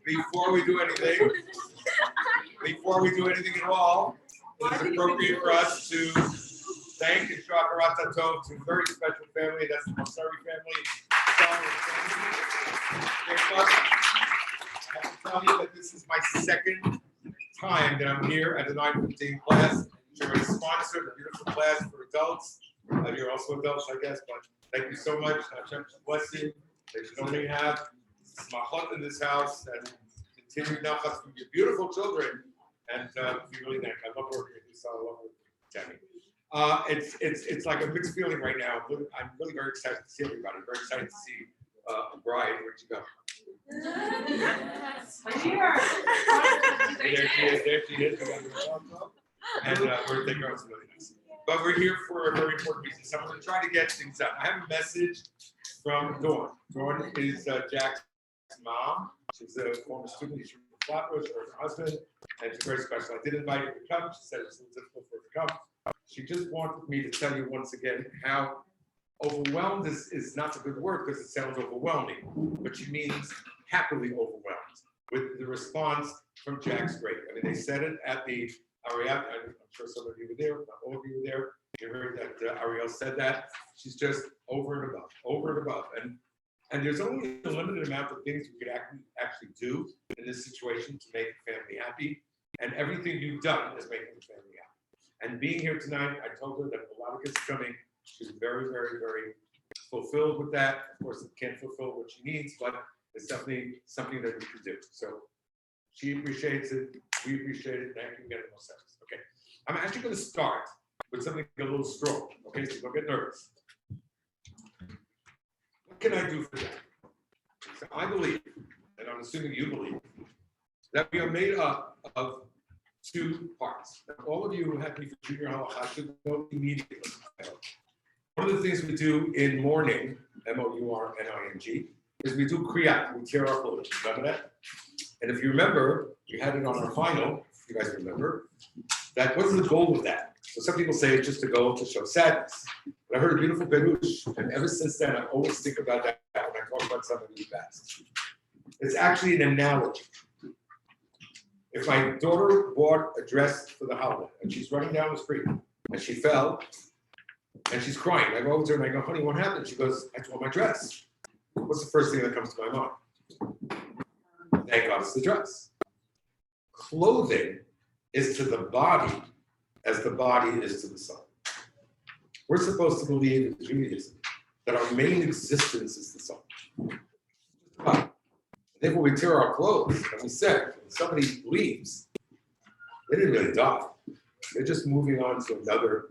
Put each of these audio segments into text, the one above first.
Before we do anything at all, it is appropriate for us to thank and show Hakarat Tov to a very special family. That's the Besser family. I have to tell you that this is my second time that I'm here at the 9:15 class. You're a sponsor, a beautiful class for adults. You're also adults, I guess, but thank you so much. Hashem bless you. That you only have smachot in this house and continued nachas from your beautiful children. And we really thank you. I love working with you, so I love working with Jenny. It's like a mixed feeling right now. I'm really very excited to see everybody. Very excited to see Bride. Where'd you go? There she is. And we're thinking it's really nice. But we're here for a very important reason. So I'm going to try to get things done. I have a message from Dawn. Dawn is Jack's mom. She's a former student. Yeshivah of Flatbush, her husband, and she's very special. I did invite her to come. She said it was a little difficult for her to come. She just wanted me to tell you once again how overwhelmed is not a good word because it sounds overwhelming, but she means happily overwhelmed with the response from Jack's grade. I mean, they said it at the Ariel. I'm sure some of you were there, not all of you were there. You heard that Ariel said that. She's just over and above. And there's only a limited amount of things we could actually do in this situation to make the family happy. And everything you've done is making the family happy. And being here tonight, I told her that a lot of kids are coming. She's very, very, very fulfilled with that. Of course, it can't fulfill what she needs, but it's definitely something that we can do. So she appreciates it. We appreciate it. Thank you. Get more sense. Okay. I'm actually going to start with something a little strong. Okay, so don't get nervous. What can I do for that? So I believe, and I'm assuming you believe, that we are made up of two parts. Now, all of you who have me for junior halacha should know immediately. One of the things we do in mourning, M-O-U-R-N-I-N-G, is we do kriyat, we tear our clothes. Remember that? And if you remember, we had it on our final, if you guys remember, that what's the goal of that? So some people say it's just a goal to show sadness. But I heard a beautiful perush, and ever since then, I always think about that when I talk about somebody who passed. It's actually an analogy. If my daughter bought a dress for the holiday, and she's running down the street, and she fell, and she's crying, I go over to her and I go, honey, what happened? She goes, I tore my dress. What's the first thing that comes to my mind? Thank God it's the dress. Clothing is to the body as the body is to the soul. We're supposed to believe in Judaism that our main existence is the soul. Therefore, we tear our clothes, and we said, when somebody leaves, they didn't really die. They're just moving on to another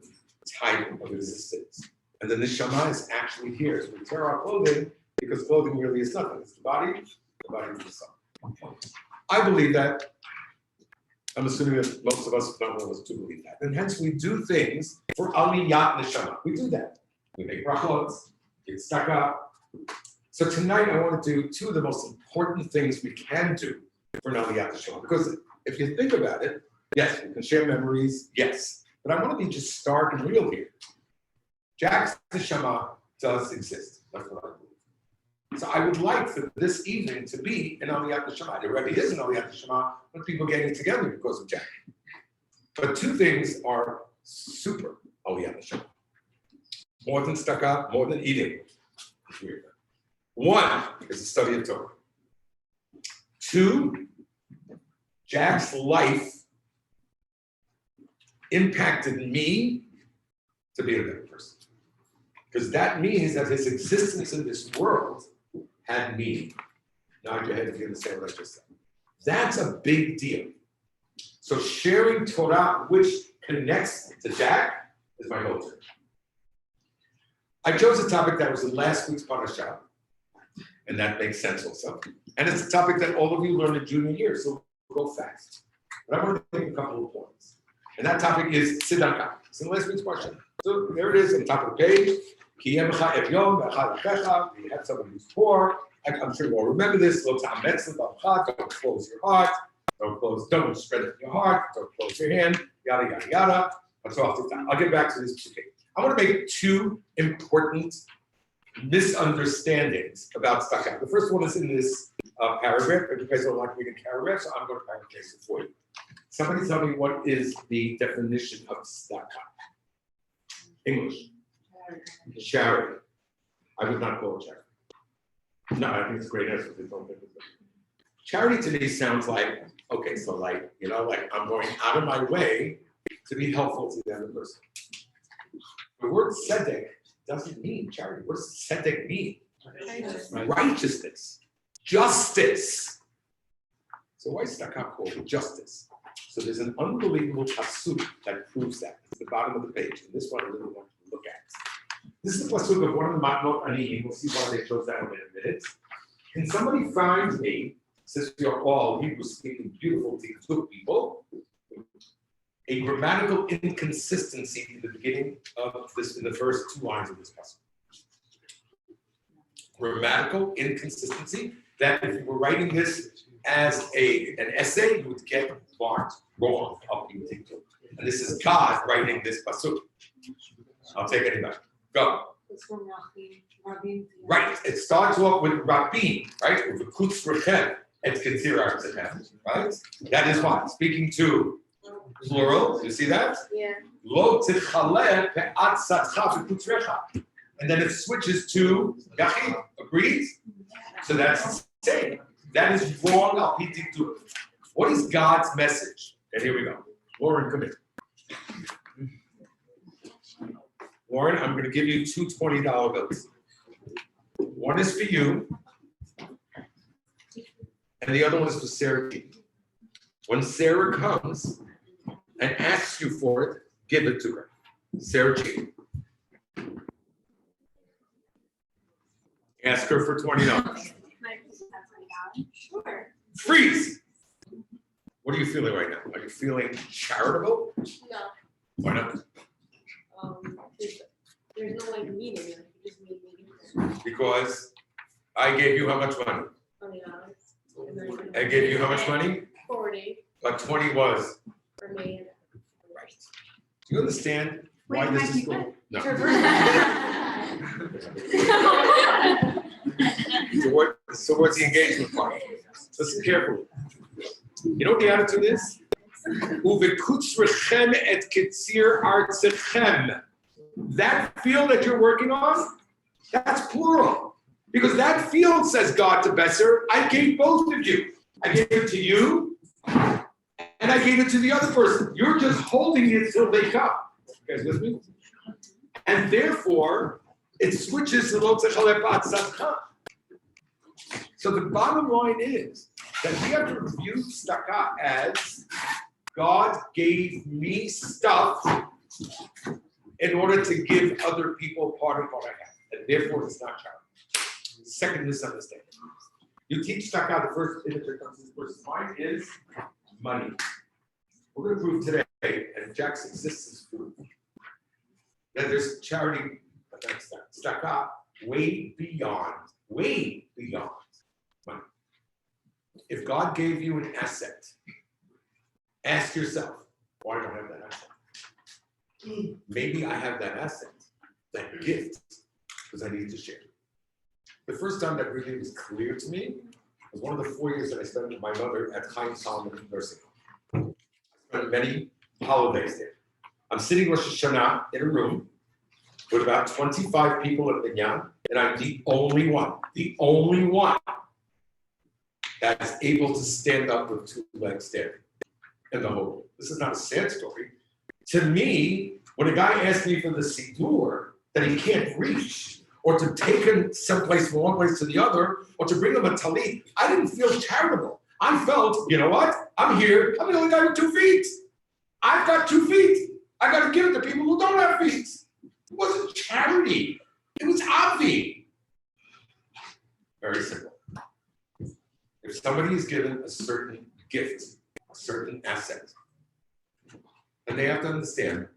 type of existence. And the neshama is actually here. So we tear our clothing because clothing really is nothing. It's the body is the soul. I believe that. I'm assuming that most of us, if not all of us, do believe that. And hence we do things for aliyat neshama. We do that. We make brachot, get stuck up. So tonight I want to do two of the most important things we can do for an aliyat neshama. Because if you think about it, yes, we can share memories, yes. But I want to be just stark and real here. Jack's neshama does exist. That's what I believe. So I would like for this evening to be an aliyat neshama. There already is an aliyat neshama when people getting together because of Jack. But two things are super aliyat neshama. More than stuck up, more than eating. One is the study of Torah. Two, Jack's life impacted me to be a better person. Because that means that his existence in this world had meaning. Nod your head if you understand what I just said. That's a big deal. So sharing Torah, which connects to Jack, is my motive. I chose a topic that was in last week's parashah, and that makes sense also. And it's a topic that all of you learned in junior year, so we'll go fast. But I want to make a couple of points. And that topic is tzedakah. It's in last week's parashah. So there it is on top of the page. We have somebody who's poor. I'm sure you all remember this. Don't close your heart. Don't spread it in your heart. Don't close your hand. Yada, yada, yada. That's off the top. I'll get back to this today. I want to make two important misunderstandings about tzedakah. The first one is in this paragraph, but you guys don't like reading paragraphs, so I'm going to paraphrase it for you. Somebody tell me what is the definition of tzedakah? English. Charity. I would not call it charity. No, I think it's a great answer. Charity to me sounds like, okay, so like, like I'm going out of my way to be helpful to the other person. The word tzedek doesn't mean charity. What does tzedek mean? Righteousness. Justice. So why is tzedakah called justice? So there's an unbelievable pasuk that proves that. It's the bottom of the page. And this one I really want to look at. This is the pasuk of one of the Matnot Aniyim. We'll see why they chose that one in a minute. Can somebody find me, since we are all Hebrew-speaking, beautiful Tiktuk people, a grammatical inconsistency in the beginning of this, in the first two lines of this pasuk? Grammatical inconsistency that if you were writing this as an essay, you would get marked wrong up in Tiktuk. And this is God writing this pasuk. I'll take anybody. Go. It's from Rabbi. Right. It starts off with Rabbi, right? With Kutz Rechem et Ketzir Artechem, right? That is what? Speaking to plural. You see that? Yeah. Lo tichaleh pe'at satcha v'kutzrecha. And then it switches to Yachid. Agreed? So that's the same. That is wrong al pi Tiktuk. What is God's message? And here we go. Lauren, come in. Lauren, I'm going to give you two $20 bills. One is for you, and the other one is for Sarah G. When Sarah comes and asks you for it, give it to her. Sarah G. Ask her for $20. Sure. Freeze! What are you feeling right now? Are you feeling charitable? No. Why not? There's no meaning. You just need meaning. Because I gave you how much money? $20. I gave you how much money? 40 But 20 was. for me. Right. Do you understand why this is going? No. So what's the engagement part? Listen carefully. You know what the attitude is? Uvekutzrechem et ketzir artechem. That field that you're working on, that's plural. Because that field, says God to Besser, I gave both of you. I gave it to you, and I gave it to the other person. You're just holding it till they come. You guys with me? And therefore, it switches to lo tzechaleh pe'at satcha. So the bottom line is that we have to view tzedakah as God gave me stuff in order to give other people part of what I have. And therefore, it's not charity. Second misunderstanding. You teach tzedakah, the first image that comes to this person's mind is money. We're going to prove today, and Jack's existence proof, that there's charity, but that's tzedakah way beyond money. If God gave you an asset, ask yourself, why don't I have that asset? Maybe I have that asset, that gift, because I need to share. The first time that really was clear to me was one of the 4 years that I spent with my mother at Chaim Solomon Nursing Home. I spent many holidays there. I'm sitting Rosh Hashanah in a room with about 25 people at the Minyan, and I'm the only one that's able to stand up with 2 legs standing in the whole room. This is not a sad story. To me, when a guy asked me for the Siddur that he can't reach, or to take him someplace from one place to the other, or to bring him a talit, I didn't feel charitable. I felt, you know what? I'm here. I'm the only guy with 2 feet. I've got 2 feet. I got to give it to people who don't have feet. It wasn't charity. It was obvi. Very simple. If somebody is given a certain gift, a certain asset, and they have to understand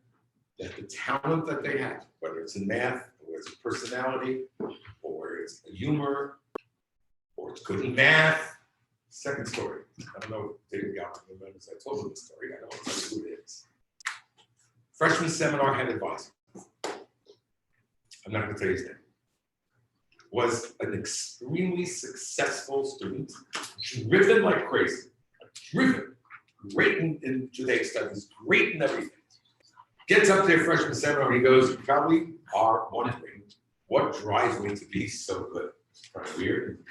that the talent that they have, whether it's in math, or it's personality, or it's humor, or it's good in math. Second story. I don't know if David got remembers I told him the story. I don't know who it is. Freshman seminar had advisor. I'm not going to tell you his name. was an extremely successful student, driven like crazy, driven, great in Judaic studies, great in everything. Gets up there freshman seminar and he goes, "You probably are wondering what drives me to be so good." Kind of weird.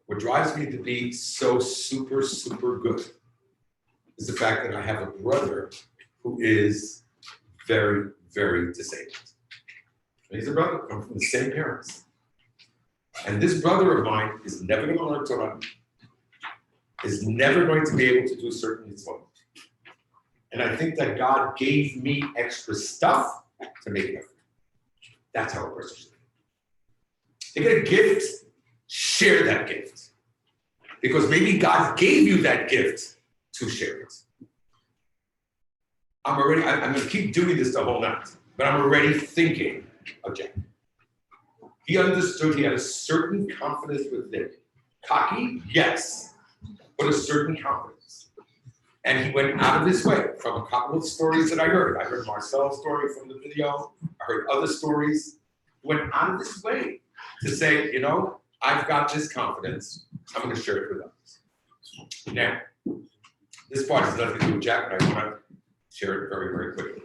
What drives me to be so super, super good is the fact that I have a brother who is very, very disabled. And he's a brother, come from the same parents. And this brother of mine is never going to learn Torah, is never going to be able to do certain mitzvot. And I think that God gave me extra stuff to make it up. That's how a person should be. You get a gift, share that gift. Because maybe God gave you that gift to share it. I'm going to keep doing this the whole night, but I'm already thinking of Jack. He understood he had a certain confidence within. Cocky, yes, but a certain confidence. And he went out of his way from a couple of stories that I heard. I heard Marcel's story from the video. I heard other stories. He went out of his way to say, you know, I've got this confidence. I'm going to share it with others. Now, this part has nothing to do with Jack, but I want to share it very, very quickly.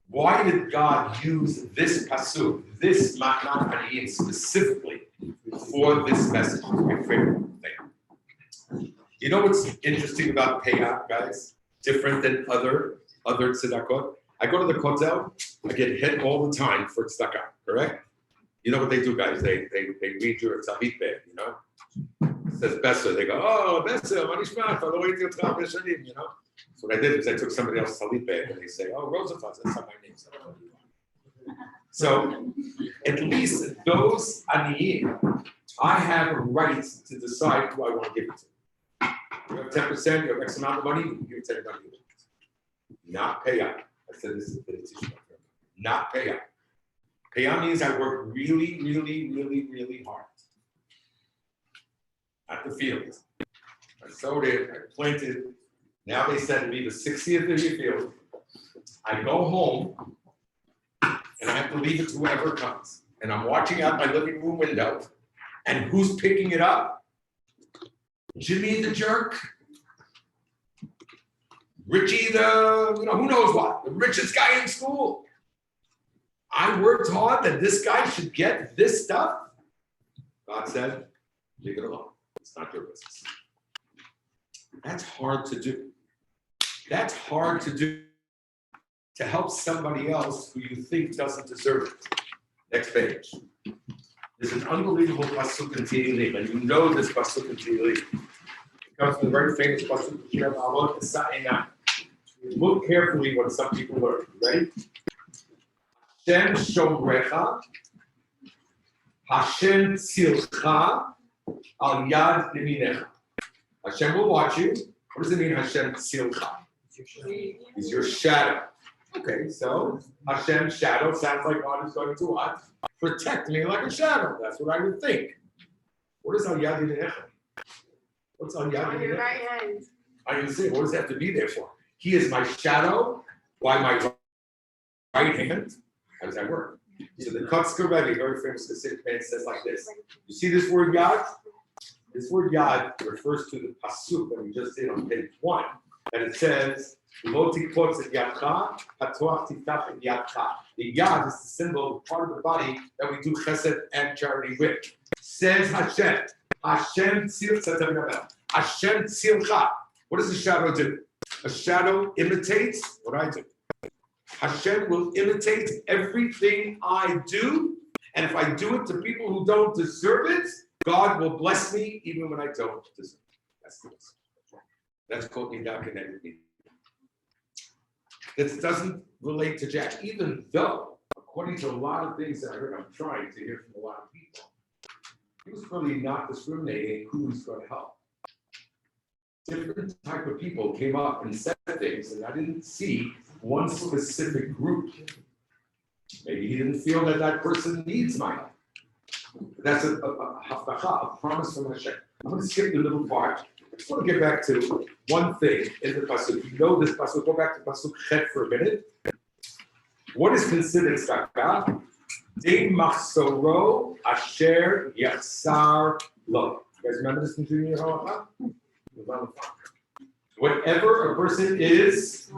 Why did God use this pasuk, this Matnat Aniyim specifically for this message? It's my favorite thing. You know what's interesting about Peyah, guys? Different than other tzedakot. I go to the kotel, I get hit all the time for tzedakah, correct? You know what they do, guys? They read your tzavit bed, you know? It says Besser. They go, "Oh, Besser, Lishmah, you know?" So what I did is I took somebody else's tzavit bed and they say, "Oh, Roosevelt, that's not my name." So at least those aniyim, I have a right to decide who I want to give it to. You have 10%, you have X amount of money, you give 10 money. Not Peyah. I said this is the decision. Not Peyah. Peyah means I work really, really, really, really hard at the field. I sowed it, I planted. Now they send me the 60th of your field. I go home and I have to leave it to whoever comes. And I'm watching out my living room window. And who's picking it up? Jimmy the jerk. Richie the, who knows what, the richest guy in school. I worked hard that this guy should get this stuff. God said, leave it alone. It's not your business. That's hard to do. That's hard to do to help somebody else who you think doesn't deserve it. Next page. There's an unbelievable pasuk in Tehillim, and you know this pasuk in Tehillim. It comes from the very famous pasuk of Shir Ma'alot Esa'ena. Look carefully what some people learn. Ready? Hashem shomrecha, Hashem tzilcha, al yad yeminecha. Hashem will watch you. What does it mean, Hashem tzilcha? He's your shadow. Okay, so Hashem's shadow sounds like God is going to what? Protect me like a shadow. That's what I would think. What is al yad yeminecha? What's al yad On your yeminecha? right hand. I didn't say, what does that have to be there for? He is my shadow. Why my right hand? How does that work? So the Kotzker Rebbe, very famous Hasidic man, says like this. You see this word Yad? This word Yad refers to the pasuk that we just did on page 1, and it says, Lo tikpotz et yadcha, patoach tiftach et yadcha. The Yad is the symbol, part of the body that we do chesed and charity with. Says Hashem. Hashem tzilcha. Hashem tzilcha. What does the shadow do? A shadow imitates what I do. Hashem will imitate everything I do, and if I do it to people who don't deserve it, God will bless me even when I don't deserve it. That's the message. That's called Nidak and Enemy. This doesn't relate to Jack, even though, according to a lot of things that I heard, I'm trying to hear from a lot of people, he was really not discriminating who he's going to help. Different type of people came up and said things, and I didn't see one specific group. Maybe he didn't feel that that person needs my help. That's a promise from Hashem. I'm going to skip the middle part. I just want to get back to one thing in the pasuk. You know this pasuk. Go back to pasuk Chet for a minute. What is considered tzedakah? De machsoro asher yatsar lo. You guys remember this in junior halacha? Whatever a person is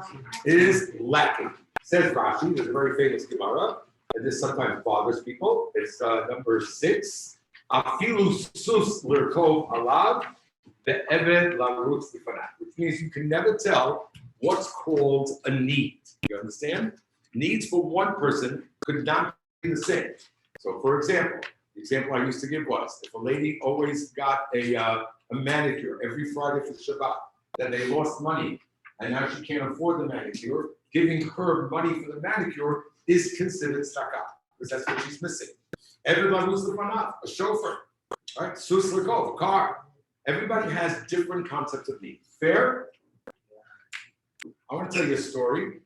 lacking. Says Rashi, there's a very famous Gemara, and this sometimes bothers people. It's number 6. Afilu sus lirkov alav ve'eved larutz lifanat, which means you can never tell what's called a need. You understand? Needs for one person could not be the same. So, for example, the example I used to give was if a lady always got a manicure every Friday for Shabbat, then they lost money, and now she can't afford the manicure. Giving her money for the manicure is considered tzedakah, because that's what she's missing. Everybody was the manaf, a chauffeur, right? Sus l'kov, a car. Everybody has different concepts of need. Fair? I want to tell you a story,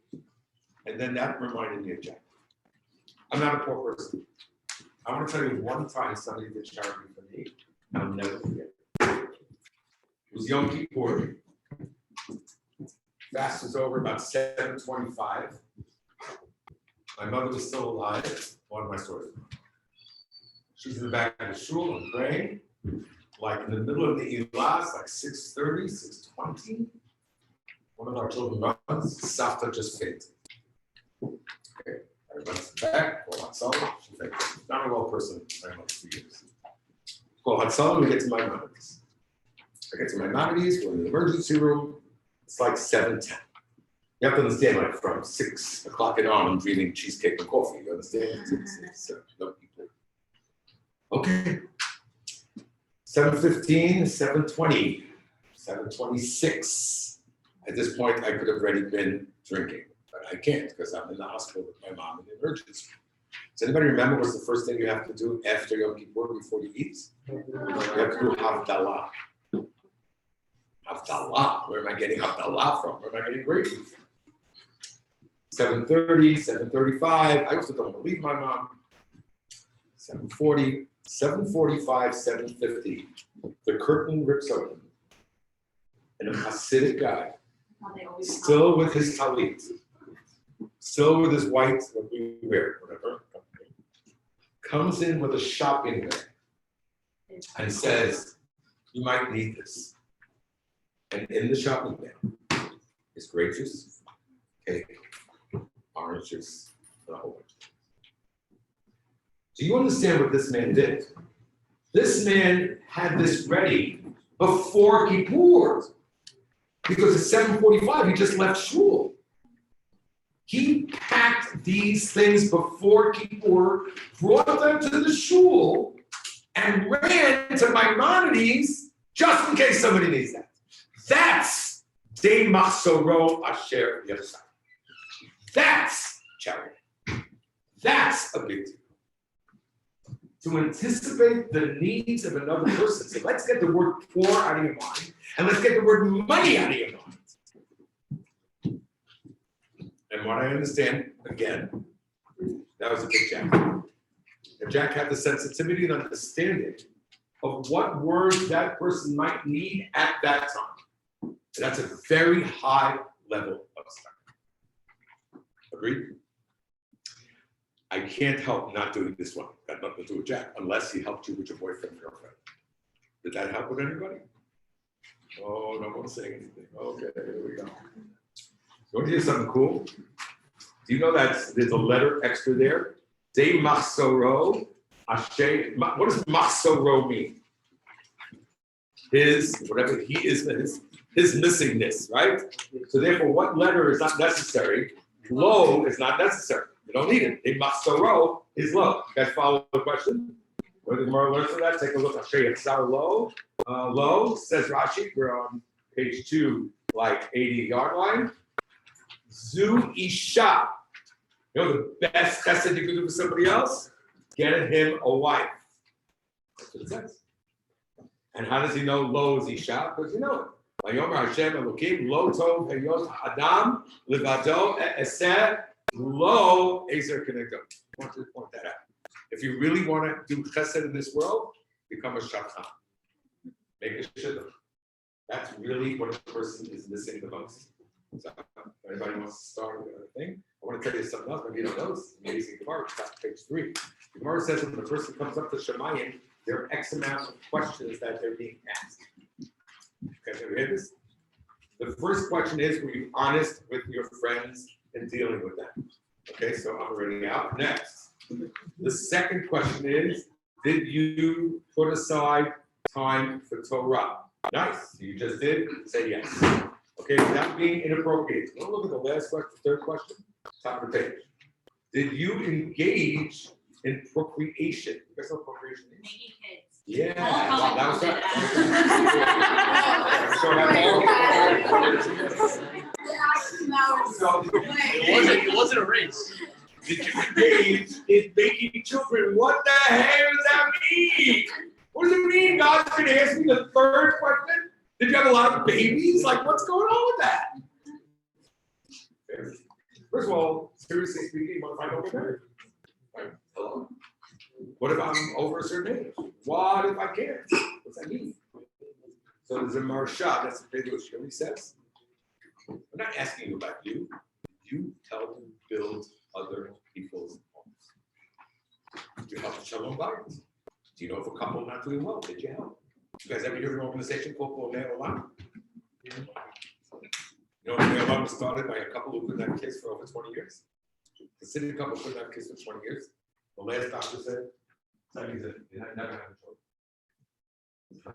and then that reminded me of Jack. I'm not a poor person. I want to tell you one time somebody did charity for me, and I'll never forget. It was Yom Kippur. Fast was over about 7:25. My mother was still alive. One of my stories. She's in the back of the shul and praying, like in the middle of the Ilas, like 6:30, 6:20. One of our children runs. Safta just fainted. Okay, everybody's back. Call Hatzal. She fainted. Not a well person. Very much for years. Call Hatzal. We get to my Maimonides. I get to my Maimonides. We're in the emergency room. It's like 7:10. You have to understand, like from 6 o'clock and on, I'm drinking cheesecake and coffee. You understand? It's no people. Okay. 7:15, 7:20, 7:26. At this point, I could have already been drinking, but I can't because I'm in the hospital with my mom in the emergency. Does anybody remember what's the first thing you have to do after Yom Kippur before you eat? You have to do Havdalah. Naftali. Where am I getting Naftali from? Where am I getting gravy from? 7:30, 7:35. I also don't want to leave my mom. 7:40, 7:45, 7:50. The curtain rips open. And a Hasidic guy, still with his talit, still with his white, what we wear, whatever, comes in with a shopping bag and says, "You might need this." And in the shopping bag is grape juice, cake, orange juice, and a whole bunch. Do you understand what this man did? This man had this ready before Kippur. Because at 7:45, he just left shul. He packed these things before Kippur, brought them to the shul, and ran to Maimonides just in case somebody needs that. That's de machsoro asher yatsar. That's charity. That's a big deal. To anticipate the needs of another person. So let's get the word poor out of your mind, and let's get the word money out of your mind. And what I understand, again, that was a big Jack. And Jack had the sensitivity and understanding of what words that person might need at that time. And that's a very high level of stuff. Agreed? I can't help not doing this one. Got nothing to do with Jack, unless he helped you with your boyfriend or girlfriend. Did that help with anybody? Oh, no one's saying anything. Okay, here we go. You want to hear something cool? Do you know that there's a letter extra there? De machsoro asher. What does machsoro mean? His, whatever he is, his missingness, right? So therefore, what letter is not necessary? Lo is not necessary. You don't need it. A machsoro is low. You guys follow the question? Where did Gemara learn from that? Take a look. Asher yatsar lo. Lo says Rashi. We're on page 2, like 80-yard line. Zu isha. You know the best chesed you can do for somebody else? Get him a wife. That's what it says. And how does he know lo is isha? Because you know it. Vayomer Hashem Elokim lo tov heyot adam levado eseh. Lo Ezer Connector. I want to point that out. If you really want to do chesed in this world, become a shatan. Make a shidduch. That's really what a person is missing the most. So, if anybody wants to start with a thing, I want to tell you something else. Maybe you don't know this. Amazing Gemara. Stop page 3. The Gemara says when the person comes up to Shemayim, there are X amount of questions that they're being asked. Okay, have you heard this? The first question is, were you honest with your friends in dealing with them? Okay, so I'm already out. Next. The second question is, did you put aside time for Torah? Nice. You just did. Say yes. Okay, without being inappropriate. Don't look at the last question, third question. Top of the page. Did you engage in procreation? You guys know what procreation is? Making kids. Yeah. All Wow, that was It wasn't a race. Did you engage in making children? What the hell does that mean? What does it mean? God's going to ask me the third question? Did you have a lot of babies? Like, what's going on with that? First of all, seriously speaking, what if I don't get married? Hello? What if I'm over a certain age? What if I can't? What's that mean? So there's a marsha, that's what Shirley says. I'm not asking you about you. You help build other people's homes. You help Shalom Bayit. Do you know if a couple not doing well? Did you help? You guys ever hear of an organization called Bonei Olam? You know, Bonei Olam was started by a couple who couldn't have kids for over 20 years. The city couple couldn't have kids for 20 years. The last doctor said, somebody said, you're never having children.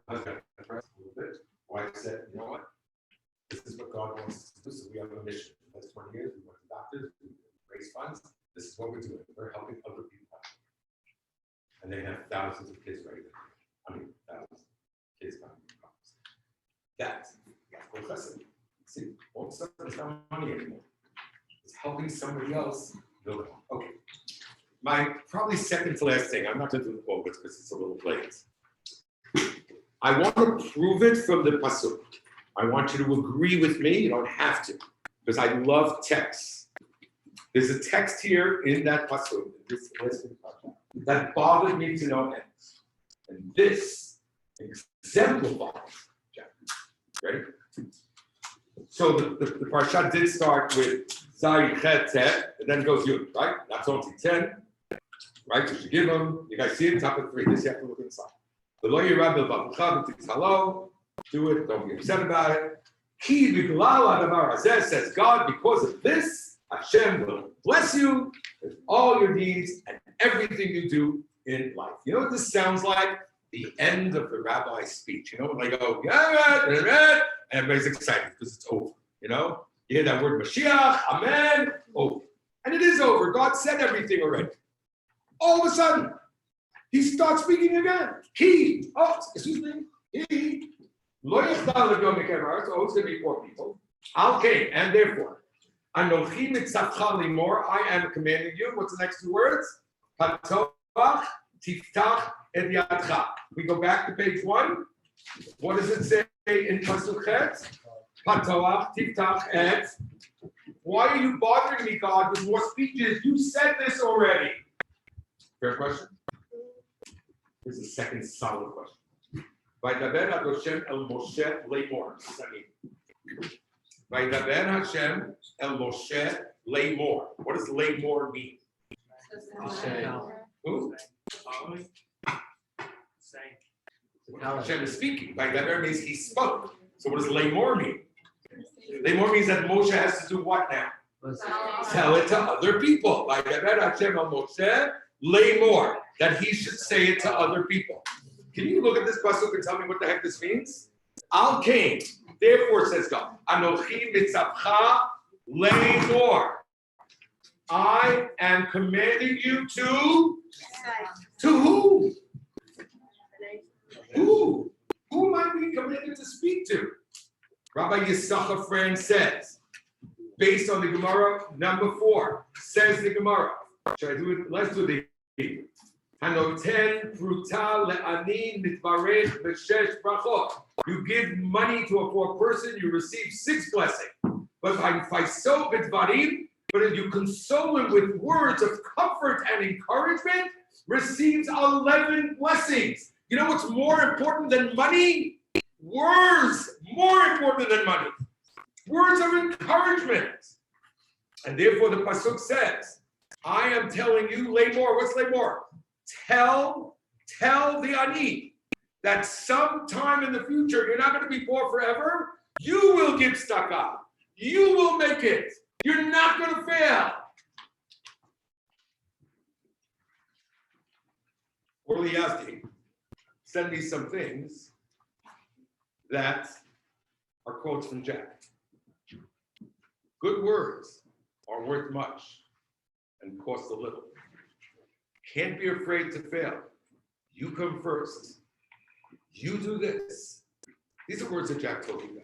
Husband pressed a little bit. Wife said, you know what? This is what God wants us to do. So we have a mission. For the last 20 years, we went to doctors, we raised funds. This is what we're doing. We're helping other people out. And they have thousands of kids right now. I mean, thousands of kids coming. That's professor. See, all of a sudden it's not money anymore. It's helping somebody else build it. Okay. My probably second to last thing, I'm not going to do the quote because it's a little late. I want to prove it from the pasuk. I want you to agree with me. You don't have to, because I love texts. There's a text here in that pasuk, that bothered me to no end. And this exemplifies. Ready? So the parsha did start with Zayin Chet Tet, and then goes Yud, right? That's only 10, right? You should give them. You guys see it, top of 3. This you have to look inside. The lawyer Rabbi hello, do it. Don't be upset about it. Ki b'glal hadavar hazeh, says God, because of this, Hashem will bless you with all your deeds and everything you do in life. You know what this sounds like? The end of the rabbi's speech. You know, when they go, and everybody's excited because it's over. You know, you hear that word Mashiach, Amen, over. And it is over. God said everything already. All of a sudden, he starts speaking again. Excuse me, Lo yichdal le'go mikevah, so it's going to be 4 people. Okay, and therefore, Anochi mitzavcha limor, I am commanding you. What's the next 2 words? Patoach tiftach et yadcha. We go back to page 1. What does it say in pasuk chet? Patoach tiftach et. Why are you bothering me, God, with more speeches? You said this already. Fair question? Here's the second solid question. Vaydaber Hashem el Moshe leimor. What does that mean? Vaydaber Hashem el Moshe leimor. What does leimor mean? Who? Hashem is speaking. Vaydaber means he spoke. So what does leimor mean? Leimor means that Moshe has to do what now? Tell it to other people. Vaydaber Hashem el Moshe leimor. That he should say it to other people. Can you look at this pasuk and tell me what the heck this means? Al came, therefore says God, Anochi mitzavcha leimor. I am commanding you to who? Who? Who am I being commanded to speak to? Rabbi Yeshivah friend says, based on the Gemara, number 4, says the Gemara. Should I do it? Let's do the Hebrew. Hanoten pruta le'ani mitvarech b'shesh brachot. You give money to a poor person, you receive 6 blessings. But if you console him with words of comfort and encouragement, receives 11 blessings. You know what's more important than money? Words, more important than money. Words of encouragement. And therefore the pasuk says, I am telling you, Lamor, what's Lamor? Tell the ani that sometime in the future, you're not going to be poor forever. You will give tzedakah. You will make it. You're not going to fail. Orly Yazdi, send me some things that are quotes from Jack. Good words are worth much and cost a little. Can't be afraid to fail. You come first. You do this. These are words that Jack told you guys.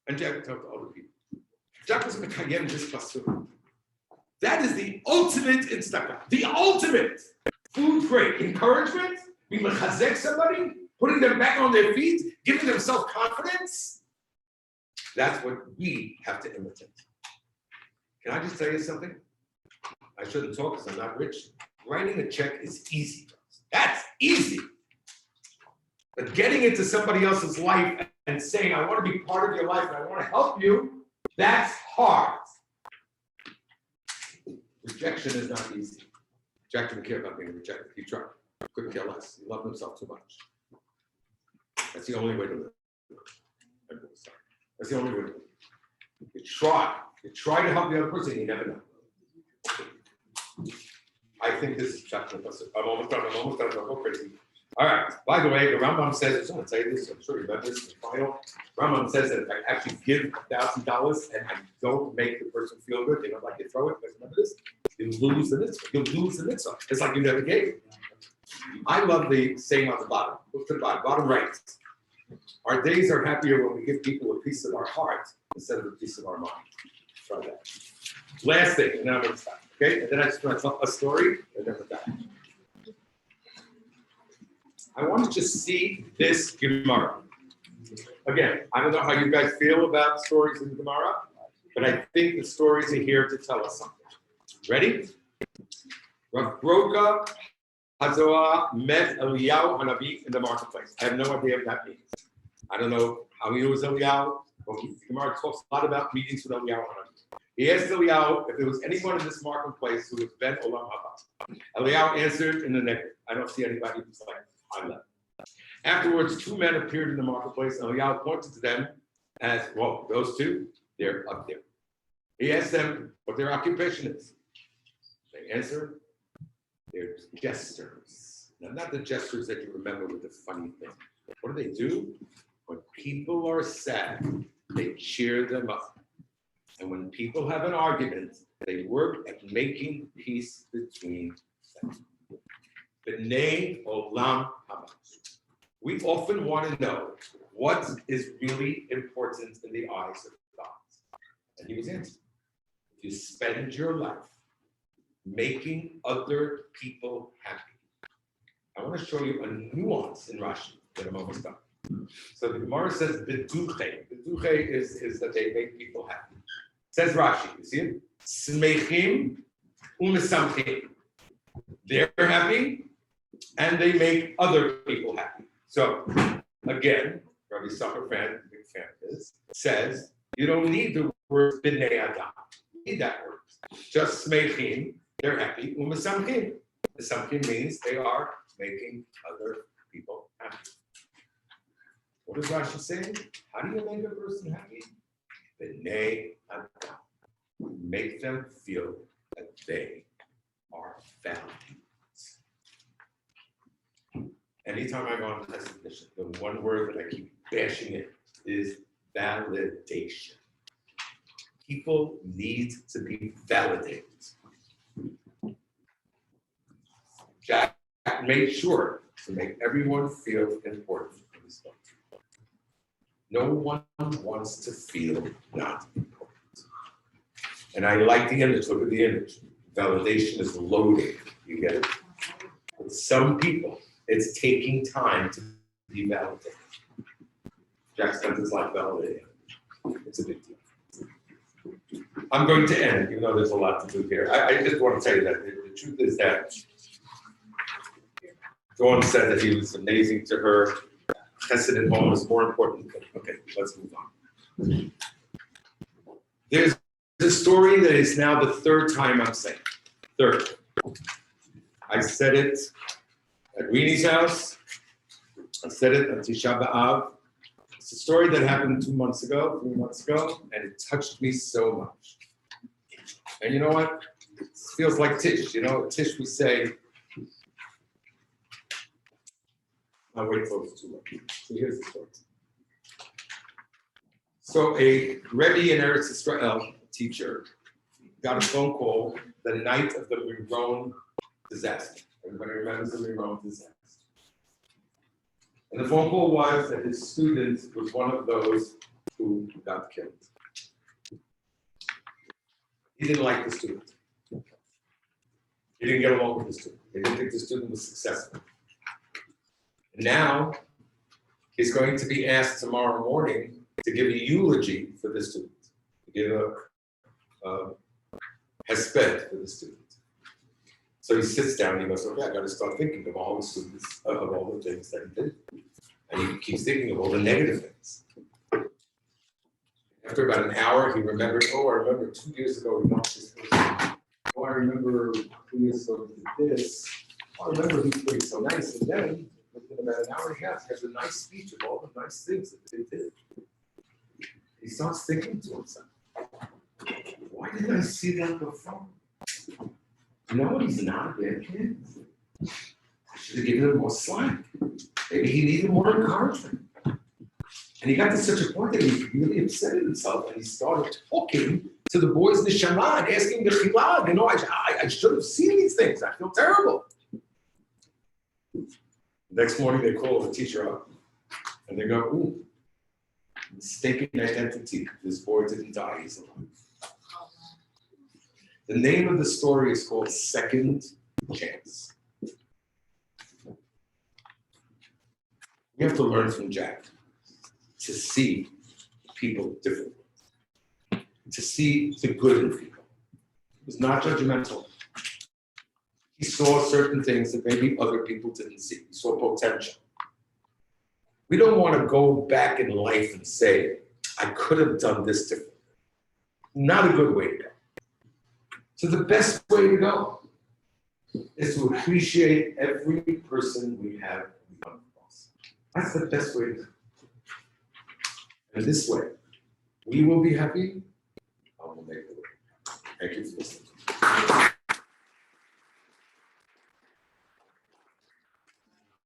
And Jack told to other people. Jack was Mekayem this pasuk. That is the ultimate in tzedakah. The ultimate. Food grade. Encouragement. Be mechazek somebody. Putting them back on their feet. Giving them self-confidence. That's what we have to imitate. Can I just tell you something? I shouldn't talk because I'm not rich. Writing a check is easy. That's easy. But getting into somebody else's life and saying, I want to be part of your life and I want to help you, that's hard. Rejection is not easy. Jack didn't care about being rejected. He tried. Couldn't care less. He loved himself too much. That's the only way to live. That's the only way to live. You try. You try to help the other person, you never know. I think this is chapter. I'm almost done. I'm go crazy. All right. By the way, the Rambam says, I just want to tell you this, I'm sure you read this in the final. Rambam says that if I actually give $1,000 and I don't make the person feel good, they don't like to throw it, because remember this, you lose the mitzvah. You'll lose the mitzvah. It's like you never gave. I love the saying on the bottom. Look to the bottom right. Our days are happier when we give people a piece of our heart instead of a piece of our mind. Try that. Last thing, and then I'm going to stop. Okay, and then I just want to tell a story, and then we're done. I want to just see this Gemara. Again, I don't know how you guys feel about stories in the Gemara, but I think the stories are here to tell us something. Ready? Rav Broka Hazoah met Eliyahu Hanavi in the marketplace. I have no idea what that means. I don't know how he was Eliyahu. Well, the Gemara talks a lot about meetings with Eliyahu Hanavi. He asked Eliyahu if there was anyone in this marketplace who was Ben Olam Haba. Eliyahu answered in the negative. I don't see anybody who's like, I'm left. Afterwards, two men appeared in the marketplace, and Eliyahu pointed to them as, well, those two, they're up there. He asked them what their occupation is. They answered, they're jesters. Now, not the jesters that you remember with the funny thing. What do? When people are sad, they cheer them up. And when people have an argument, they work at making peace between them. B'nei Olam Haba. We often want to know what is really important in the eyes of God. And he was answering. If you spend your life making other people happy, I want to show you a nuance in Rashi that I'm almost done. So the Gemara says B'duche. B'duche is that they make people happy. Says Rashi, you see it? Smechim u'mesamchim. They're happy and they make other people happy. So again, Rabbi soccer fan, big fan of this, says you don't need the word b'nei adam. You need that word. Just smechim, they're happy. U'mesamchim. Mesamchim means they are making other people happy. What is Rashi saying? How do you make a person happy? B'nei adam. Make them feel that they are valued. Anytime I go on this definition, the one word that I keep bashing it is validation. People need to be validated. Jack made sure to make everyone feel important in this book. No one wants to feel not important. And I like the image. Look at the image. Validation is loaded. You get it? With some people, it's taking time to be validated. Jack spent his life validating. It's a big deal. I'm going to end, even though there's a lot to do here. I just want to tell you that the truth is that Dawn said that he was amazing to her. Chesed at home is more important. Okay, let's move on. There's a story that is now the third time I'm saying. Third. I said it at Reenie's house. I said it at Yeshivah. It's a story that happened 3 months ago, and it touched me so much. And you know what? It feels like Tish. You know, Tish we say, I'll wait till it's too late. So here's the story. So a Rebbe in Eretz Israel, teacher, got a phone call the night of the Meron disaster. Everybody remembers the Meron disaster. And the phone call was that his student was one of those who got killed. He didn't like the student. He didn't get along with the student. He didn't think the student was successful. And now he's going to be asked tomorrow morning to give a eulogy for the student, to give a hesped for the student. So he sits down and he goes, okay, I got to start thinking of all the students, of all the things that he did. And he keeps thinking of all the negative things. After about an hour, he remembered, I remember 2 years ago we watched this person. Oh, I remember 2 years ago we did this. I remember he played so nice. And then, within about an hour and a half, he has a nice speech of all the nice things that they did. He starts thinking to himself, why didn't I see that before? No, he's not a bad kid. I should have given him more slack. Maybe he needed more encouragement. And he got to such a point that he really upset himself and he started talking to the boys in the Shema and asking the Chilad, I should have seen these things. I feel terrible. Next morning they call the teacher up and they go, ooh, mistaken identity. This boy didn't die, he's alive. The name of the story is called Second Chance. We have to learn from Jack to see people differently, to see the good in people. He was not judgmental. He saw certain things that maybe other people didn't see. He saw potential. We don't want to go back in life and say, I could have done this differently. Not a good way to go. So the best way to go is to appreciate every person we have in front of us. That's the best way to go. And this way, we will be happy, I will make the way. Thank you for listening.